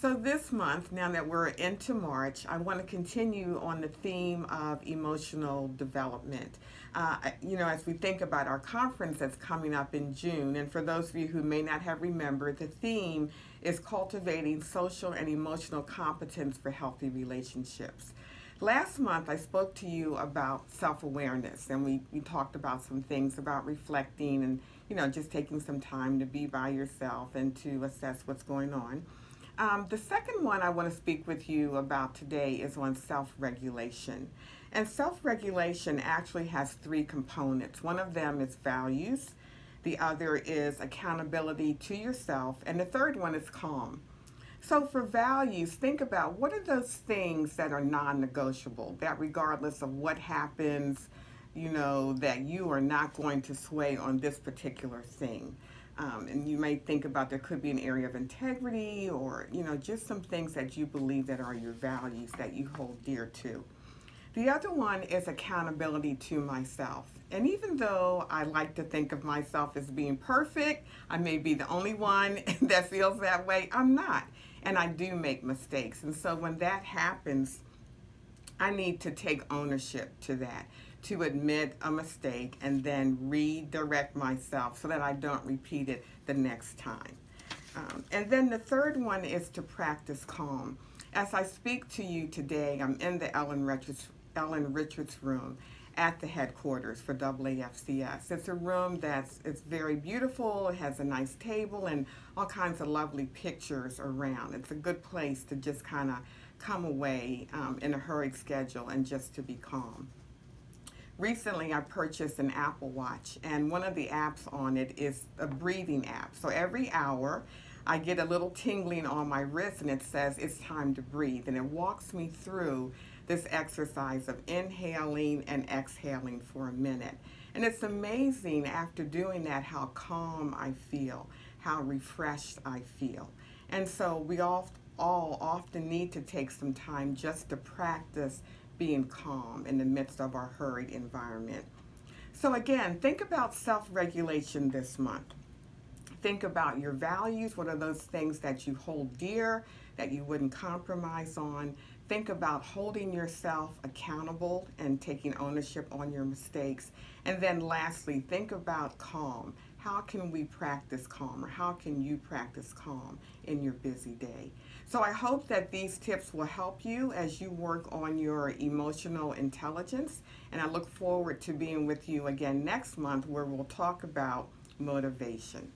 So this month, now that we're into March, I want to continue on the theme of emotional development. As we think about our conference that's coming up in June, and for those of you who may not have remembered, the theme is cultivating social and emotional competence for healthy relationships. Last month, I spoke to you about self-awareness, and we talked about some things about reflecting and, just taking some time to be by yourself and to assess what's going on. The second one I want to speak with you about today is on self-regulation. And self-regulation actually has three components. One of them is values, the other is accountability to yourself, and the third one is calm. So for values, think about what are those things that are non-negotiable, that regardless of what happens, that you are not going to sway on this particular thing. And you may think about there could be an area of integrity or, just some things that you believe that are your values that you hold dear to. The other one is accountability to myself. And even though I like to think of myself as being perfect, I may be the only one that feels that way, I'm not. And I do make mistakes. And so when that happens, I need to take ownership to that, to admit a mistake and then redirect myself so that I don't repeat it the next time. And then the third one is to practice calm. As I speak to you today, I'm in the Ellen Richards room at the headquarters for AAFCS. It's a room it's very beautiful. It has a nice table and all kinds of lovely pictures around. It's a good place to just kind of come away in a hurried schedule and just to be calm. Recently, I purchased an Apple Watch, and one of the apps on it is a breathing app. So every hour, I get a little tingling on my wrist, and it says it's time to breathe. And it walks me through this exercise of inhaling and exhaling for a minute. And it's amazing after doing that how calm I feel, how refreshed I feel. And so we all often need to take some time just to practice being calm in the midst of our hurried environment. So again, think about self-regulation this month. Think about your values. What are those things that you hold dear, that you wouldn't compromise on? Think about holding yourself accountable and taking ownership on your mistakes. And then lastly, think about calm. How can we practice calm, or how can you practice calm in your busy day? So I hope that these tips will help you as you work on your emotional intelligence. And I look forward to being with you again next month where we'll talk about motivation.